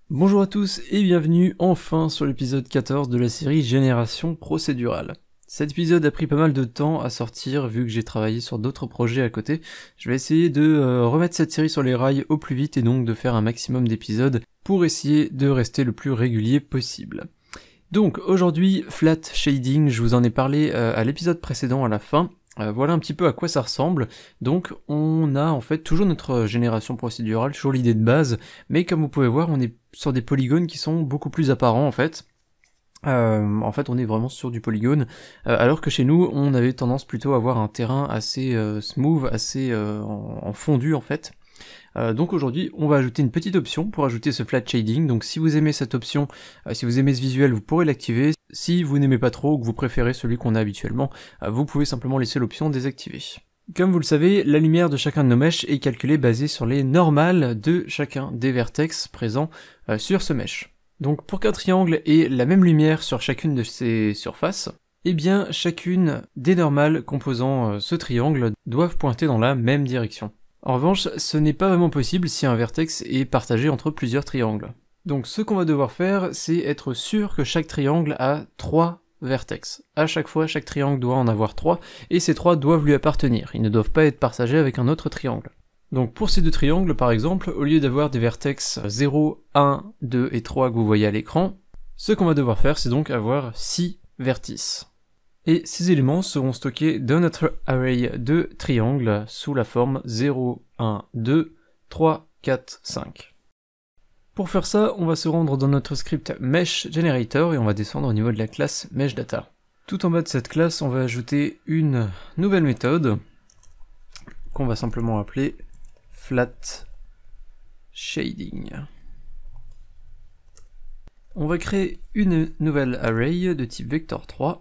Bonjour à tous et bienvenue enfin sur l'épisode 14 de la série Génération procédurale. Cet épisode a pris pas mal de temps à sortir vu que j'ai travaillé sur d'autres projets à côté. Je vais essayer de remettre cette série sur les rails au plus vite et donc de faire un maximum d'épisodes pour essayer de rester le plus régulier possible. Donc aujourd'hui, flat shading, je vous en ai parlé à l'épisode précédent à la fin. Voilà un petit peu à quoi ça ressemble. Donc on a en fait toujours notre génération procédurale, toujours l'idée de base, mais comme vous pouvez voir, on est sur des polygones qui sont beaucoup plus apparents en fait. On est vraiment sur du polygone, alors que chez nous, on avait tendance plutôt à avoir un terrain assez smooth, assez en fondu en fait. Donc aujourd'hui, on va ajouter une petite option pour ajouter ce flat shading. Donc si vous aimez cette option, si vous aimez ce visuel, vous pourrez l'activer. Si vous n'aimez pas trop ou que vous préférez celui qu'on a habituellement, vous pouvez simplement laisser l'option désactivée. Comme vous le savez, la lumière de chacun de nos meshes est calculée basée sur les normales de chacun des vertex présents sur ce mesh. Donc pour qu'un triangle ait la même lumière sur chacune de ses surfaces, eh bien chacune des normales composant ce triangle doivent pointer dans la même direction. En revanche, ce n'est pas vraiment possible si un vertex est partagé entre plusieurs triangles. Donc ce qu'on va devoir faire, c'est être sûr que chaque triangle a 3 vertex. À chaque fois, chaque triangle doit en avoir 3, et ces 3 doivent lui appartenir. Ils ne doivent pas être partagés avec un autre triangle. Donc pour ces deux triangles, par exemple, au lieu d'avoir des vertex 0, 1, 2 et 3 que vous voyez à l'écran, ce qu'on va devoir faire, c'est donc avoir 6 vertices. Et ces éléments seront stockés dans notre array de triangles sous la forme 0, 1, 2, 3, 4, 5. Pour faire ça, on va se rendre dans notre script Mesh Generator et on va descendre au niveau de la classe Mesh Data. Tout en bas de cette classe, on va ajouter une nouvelle méthode qu'on va simplement appeler Flat Shading. On va créer une nouvelle array de type vector3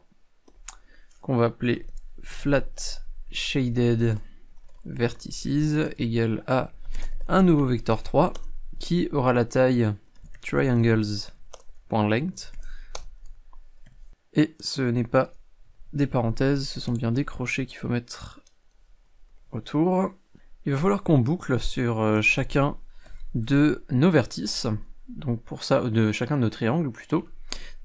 qu'on va appeler Flat Shaded Vertices égale à un nouveau vector 3 qui aura la taille triangles.length. Et ce n'est pas des parenthèses, ce sont bien des crochets qu'il faut mettre autour. Il va falloir qu'on boucle sur chacun de nos vertices, donc pour ça, de chacun de nos triangles plutôt.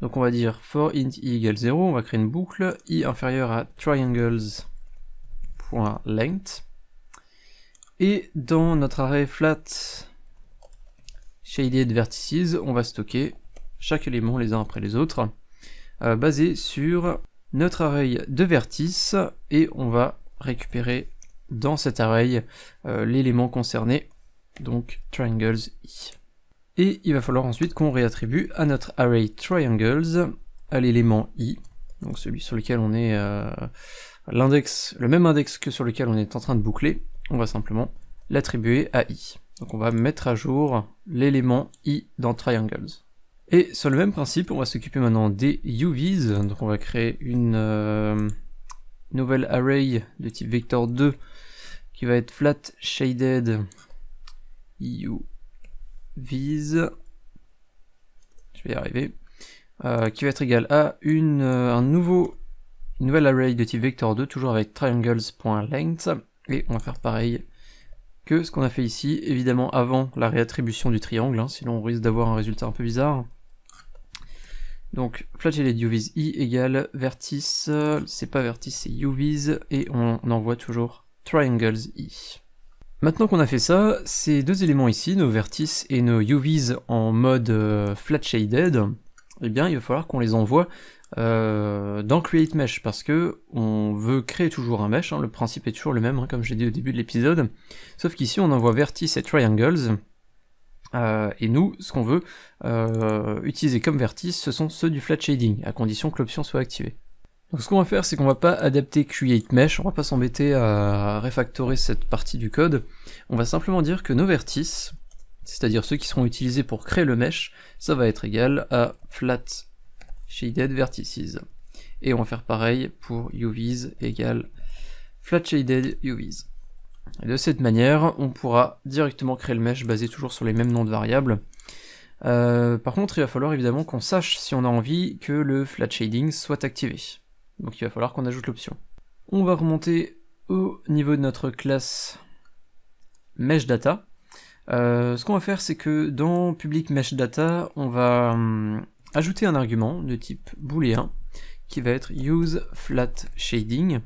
Donc on va dire for int i égale 0, on va créer une boucle, i inférieur à triangles.length. Et dans notre array flat shaded vertices, on va stocker chaque élément les uns après les autres, basé sur notre array de vertices, et on va récupérer dans cet array l'élément concerné, donc triangles i. Et il va falloir ensuite qu'on réattribue à notre array triangles à l'élément i, donc celui sur lequel on est l'index, le même index que sur lequel on est en train de boucler, on va simplement l'attribuer à i. Donc on va mettre à jour l'élément i dans triangles. Et sur le même principe, on va s'occuper maintenant des UVs, donc on va créer une nouvelle array de type vector2 qui va être flat shaded UVs, je vais y arriver, qui va être égal à une nouvelle array de type vector2, toujours avec triangles.length, et on va faire pareil que ce qu'on a fait ici, évidemment avant la réattribution du triangle, sinon on risque d'avoir un résultat un peu bizarre. Donc flat shaded UVs i égale vertice, c'est pas vertice, c'est UVs, et on envoie toujours triangles i. Maintenant qu'on a fait ça, ces deux éléments ici, nos vertices et nos UVs en mode flat shaded, eh bien il va falloir qu'on les envoie dans Create Mesh, parce que on veut créer toujours un mesh, le principe est toujours le même, comme j'ai dit au début de l'épisode, sauf qu'ici on envoie vertices et triangles, et nous, ce qu'on veut utiliser comme vertices, ce sont ceux du flat shading, à condition que l'option soit activée. Donc ce qu'on va faire, c'est qu'on va pas adapter Create Mesh, on va pas s'embêter à refactorer cette partie du code, on va simplement dire que nos vertices, c'est-à-dire ceux qui seront utilisés pour créer le mesh, ça va être égal à flat shaded vertices. Et on va faire pareil pour UVs égale flat shaded UVs. Et de cette manière, on pourra directement créer le mesh basé toujours sur les mêmes noms de variables. Par contre, il va falloir évidemment qu'on sache si on a envie que le flat shading soit activé. Donc il va falloir qu'on ajoute l'option. On va remonter au niveau de notre classe Mesh Data. Ce qu'on va faire, c'est que dans public mesh data, on va ajouter un argument de type booléen qui va être use flat shading.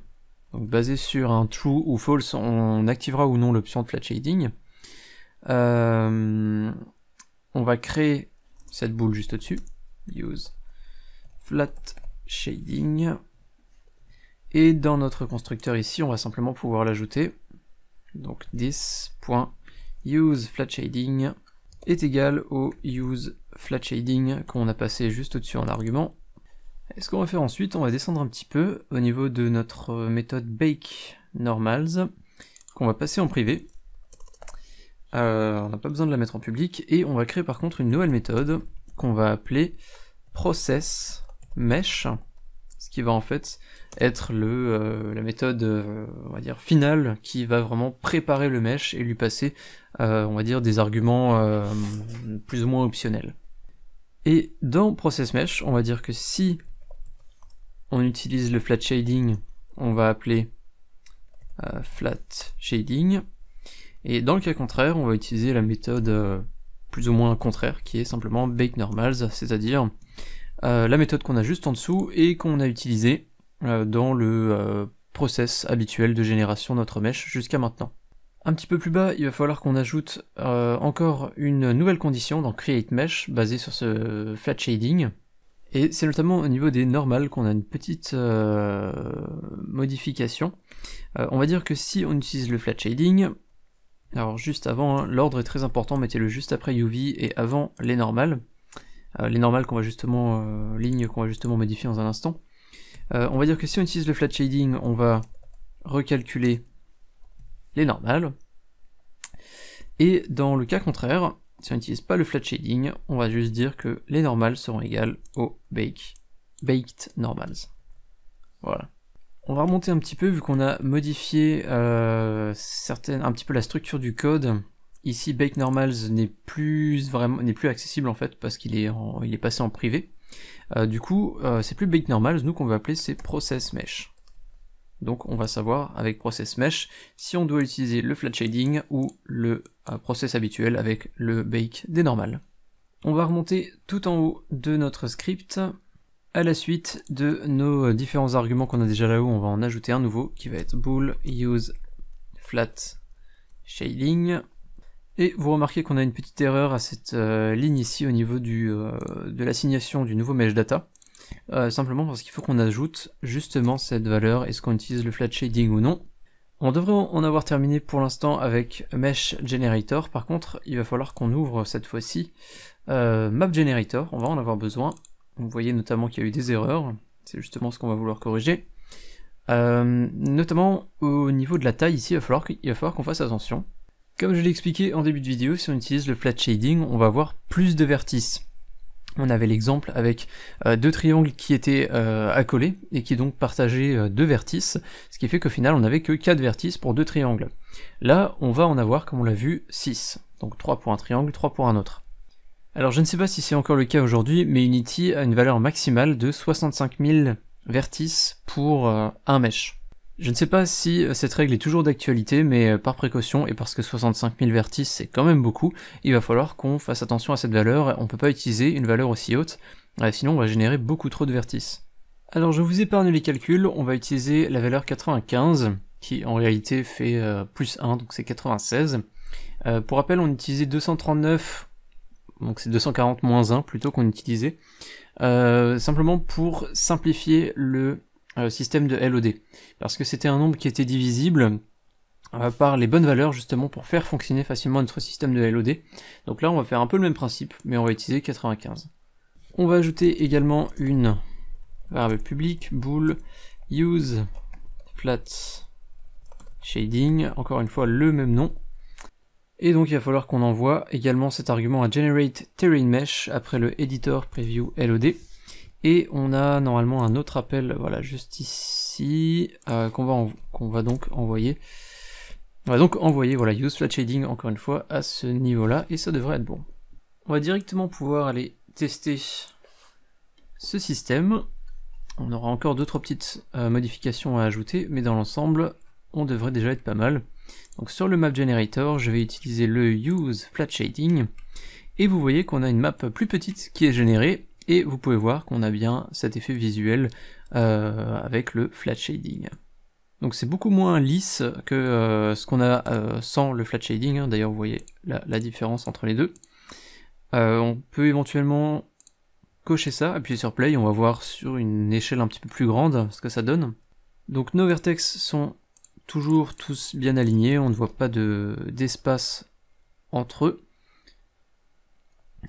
Donc basé sur un true ou false, on activera ou non l'option de flat shading. On va créer cette boule juste au-dessus, use flat shading. Et dans notre constructeur ici, on va simplement pouvoir l'ajouter. Donc this.useFlatShading est égal au useFlatShading qu'on a passé juste au-dessus en argument. Et ce qu'on va faire ensuite, on va descendre un petit peu au niveau de notre méthode bakeNormals, qu'on va passer en privé. On n'a pas besoin de la mettre en public, et on va créer par contre une nouvelle méthode qu'on va appeler processMesh, ce qui va en fait être la méthode, on va dire, finale, qui va vraiment préparer le mesh et lui passer, on va dire, des arguments plus ou moins optionnels. Et dans processMesh, on va dire que si on utilise le flat shading, on va appeler flat shading, et dans le cas contraire, on va utiliser la méthode plus ou moins contraire, qui est simplement bakeNormals, c'est-à-dire la méthode qu'on a juste en dessous et qu'on a utilisée dans le process habituel de génération de notre mesh jusqu'à maintenant. Un petit peu plus bas, il va falloir qu'on ajoute encore une nouvelle condition dans createMesh basée sur ce flat shading. Et c'est notamment au niveau des normals qu'on a une petite modification. On va dire que si on utilise le flat shading, alors juste avant, hein, l'ordre est très important, mettez-le juste après UV et avant les normals. Les normales qu'on va justement, lignes qu'on va justement modifier dans un instant. On va dire que si on utilise le flat shading, on va recalculer les normales. Et dans le cas contraire, si on n'utilise pas le flat shading, on va juste dire que les normales seront égales au bakedNormals. Voilà. On va remonter un petit peu, vu qu'on a modifié un petit peu la structure du code. Ici, bakeNormals n'est plus accessible en fait, parce qu'il est passé en privé. Du coup, c'est plus bakeNormals, nous qu'on va appeler c'est processMesh. Donc on va savoir avec processMesh si on doit utiliser le flat shading ou le process habituel avec le bake des normales. On va remonter tout en haut de notre script. À la suite de nos différents arguments qu'on a déjà là-haut, on va en ajouter un nouveau qui va être bool use flat shading. Et vous remarquez qu'on a une petite erreur à cette ligne ici au niveau de l'assignation du nouveau mesh data. Simplement parce qu'il faut qu'on ajoute justement cette valeur, est-ce qu'on utilise le flat shading ou non. On devrait en avoir terminé pour l'instant avec Mesh Generator, par contre il va falloir qu'on ouvre cette fois-ci Map Generator, on va en avoir besoin. Vous voyez notamment qu'il y a eu des erreurs, c'est justement ce qu'on va vouloir corriger. Notamment au niveau de la taille ici, il va falloir qu'on fasse attention. Comme je l'ai expliqué en début de vidéo, si on utilise le flat shading, on va avoir plus de vertices. On avait l'exemple avec deux triangles qui étaient accolés et qui donc partageaient deux vertices, ce qui fait qu'au final on n'avait que 4 vertices pour deux triangles. Là on va en avoir, comme on l'a vu, 6, donc 3 pour un triangle, 3 pour un autre. Alors je ne sais pas si c'est encore le cas aujourd'hui, mais Unity a une valeur maximale de 65 000 vertices pour un mesh. Je ne sais pas si cette règle est toujours d'actualité, mais par précaution, et parce que 65 000 vertices c'est quand même beaucoup, il va falloir qu'on fasse attention à cette valeur. On peut pas utiliser une valeur aussi haute, sinon on va générer beaucoup trop de vertices. Alors je vous épargne les calculs, on va utiliser la valeur 95, qui en réalité fait plus 1, donc c'est 96. Pour rappel, on utilisait 239, donc c'est 240 moins 1 plutôt qu'on utilisait, simplement pour simplifier le système de LOD, parce que c'était un nombre qui était divisible par les bonnes valeurs justement pour faire fonctionner facilement notre système de LOD. Donc là on va faire un peu le même principe, mais on va utiliser 95. On va ajouter également une variable publique, bool use flat shading, encore une fois le même nom. Et donc il va falloir qu'on envoie également cet argument à generate terrain mesh après le editor preview LOD. Et on a normalement un autre appel, voilà, juste ici, qu'on va donc envoyer. On va donc envoyer, voilà, use flat shading encore une fois à ce niveau-là, et ça devrait être bon. On va directement pouvoir aller tester ce système. On aura encore 2-3 petites modifications à ajouter, mais dans l'ensemble, on devrait déjà être pas mal. Donc sur le Map Generator, je vais utiliser le Use Flat Shading, et vous voyez qu'on a une map plus petite qui est générée, et vous pouvez voir qu'on a bien cet effet visuel avec le Flat Shading. Donc c'est beaucoup moins lisse que ce qu'on a sans le Flat Shading, hein. D'ailleurs vous voyez la différence entre les deux. On peut éventuellement cocher ça, appuyer sur Play, on va voir sur une échelle un petit peu plus grande ce que ça donne. Donc nos vertex sont toujours tous bien alignés, on ne voit pas d'espace entre eux.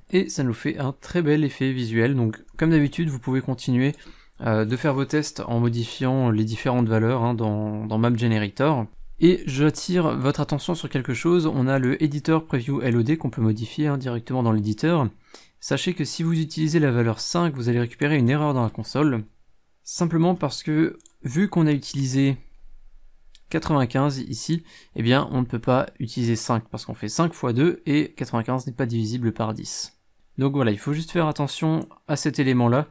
Et ça nous fait un très bel effet visuel. Donc comme d'habitude, vous pouvez continuer de faire vos tests en modifiant les différentes valeurs hein, dans Map Generator. Et j'attire votre attention sur quelque chose, on a le Editor Preview LOD qu'on peut modifier hein, directement dans l'éditeur. Sachez que si vous utilisez la valeur 5, vous allez récupérer une erreur dans la console, simplement parce que, vu qu'on a utilisé 95 ici, eh bien on ne peut pas utiliser 5, parce qu'on fait 5 x 2, et 95 n'est pas divisible par 10. Donc voilà, il faut juste faire attention à cet élément-là.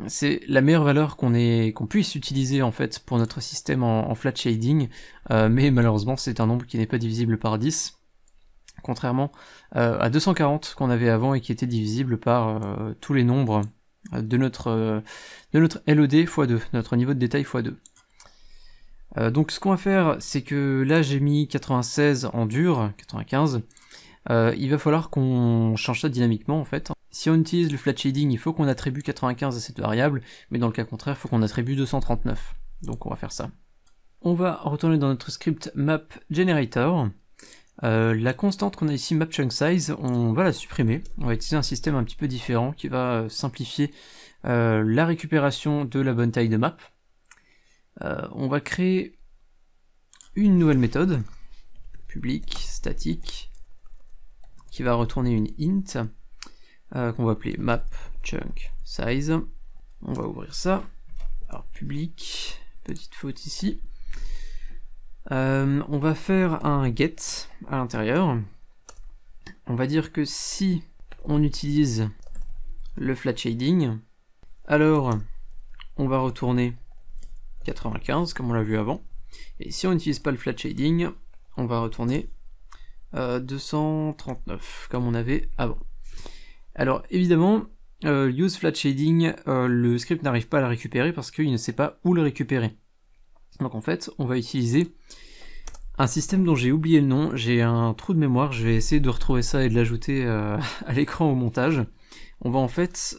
C'est la meilleure valeur qu'on puisse utiliser en fait pour notre système en flat shading, mais malheureusement c'est un nombre qui n'est pas divisible par 10, contrairement à 240 qu'on avait avant et qui était divisible par tous les nombres de notre LOD x2, notre niveau de détail x2. Donc ce qu'on va faire, c'est que là j'ai mis 96 en dur, 95, il va falloir qu'on change ça dynamiquement en fait. Si on utilise le flat shading, il faut qu'on attribue 95 à cette variable, mais dans le cas contraire, il faut qu'on attribue 239. Donc on va faire ça. On va retourner dans notre script map generator. La constante qu'on a ici, map chunk size, on va la supprimer. On va utiliser un système un petit peu différent qui va simplifier la récupération de la bonne taille de map. On va créer une nouvelle méthode, public statique, qui va retourner une int, qu'on va appeler map chunk size. On va ouvrir ça. Alors public, petite faute ici. On va faire un get à l'intérieur. On va dire que si on utilise le flat shading, alors on va retourner 95 comme on l'a vu avant. Et si on n'utilise pas le flat shading, on va retourner 239 comme on avait avant. Alors évidemment, use flat shading, le script n'arrive pas à la récupérer parce qu'il ne sait pas où le récupérer. Donc en fait, on va utiliser un système dont j'ai oublié le nom, j'ai un trou de mémoire, je vais essayer de retrouver ça et de l'ajouter à l'écran au montage. On va en fait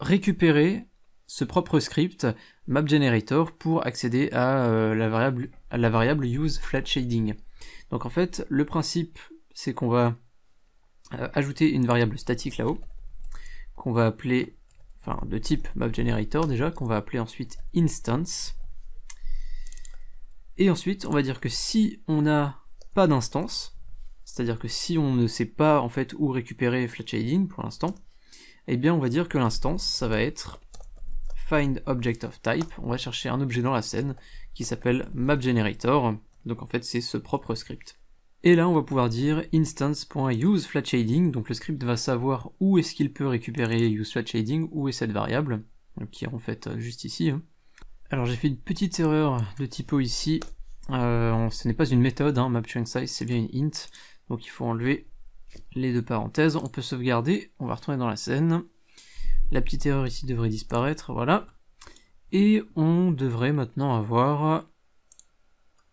récupérer ce propre script map generator pour accéder à la variable use flat shading. Donc en fait, le principe, c'est qu'on va ajouter une variable statique là-haut, qu'on va appeler, enfin de type map generator déjà, qu'on va appeler ensuite instance. Et ensuite, on va dire que si on n'a pas d'instance, c'est-à-dire que si on ne sait pas en fait où récupérer flat shading pour l'instant, eh bien on va dire que l'instance, ça va être find object of type. On va chercher un objet dans la scène qui s'appelle map generator. Donc en fait c'est ce propre script. Et là on va pouvoir dire instance.useFlatShading, donc le script va savoir où est-ce qu'il peut récupérer useFlatShading, où est cette variable, qui est en fait juste ici. Alors j'ai fait une petite erreur de typo ici, ce n'est pas une méthode, hein, mapChunkSize c'est bien une int, donc il faut enlever les deux parenthèses, on peut sauvegarder, on va retourner dans la scène, la petite erreur ici devrait disparaître, voilà, et on devrait maintenant avoir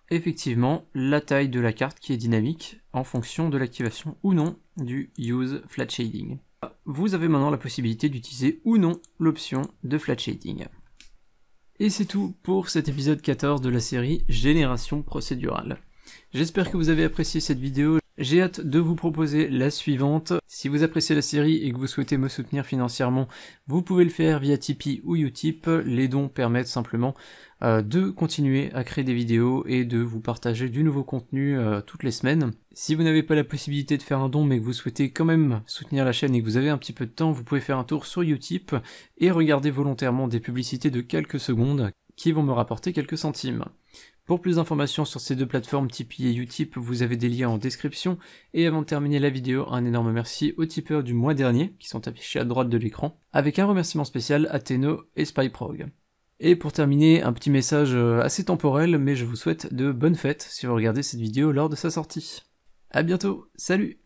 effectivement la taille de la carte qui est dynamique en fonction de l'activation ou non du Use Flat Shading. Vous avez maintenant la possibilité d'utiliser ou non l'option de Flat Shading. Et c'est tout pour cet épisode 14 de la série Génération procédurale. J'espère que vous avez apprécié cette vidéo. J'ai hâte de vous proposer la suivante. Si vous appréciez la série et que vous souhaitez me soutenir financièrement, vous pouvez le faire via Tipeee ou Utip. Les dons permettent simplement de continuer à créer des vidéos et de vous partager du nouveau contenu toutes les semaines. Si vous n'avez pas la possibilité de faire un don mais que vous souhaitez quand même soutenir la chaîne et que vous avez un petit peu de temps, vous pouvez faire un tour sur Utip et regarder volontairement des publicités de quelques secondes qui vont me rapporter quelques centimes. Pour plus d'informations sur ces deux plateformes, Tipeee et Utip, vous avez des liens en description. Et avant de terminer la vidéo, un énorme merci aux tipeurs du mois dernier, qui sont affichés à droite de l'écran, avec un remerciement spécial à Tenno et Spyprog. Et pour terminer, un petit message assez temporel, mais je vous souhaite de bonnes fêtes si vous regardez cette vidéo lors de sa sortie. A bientôt, salut!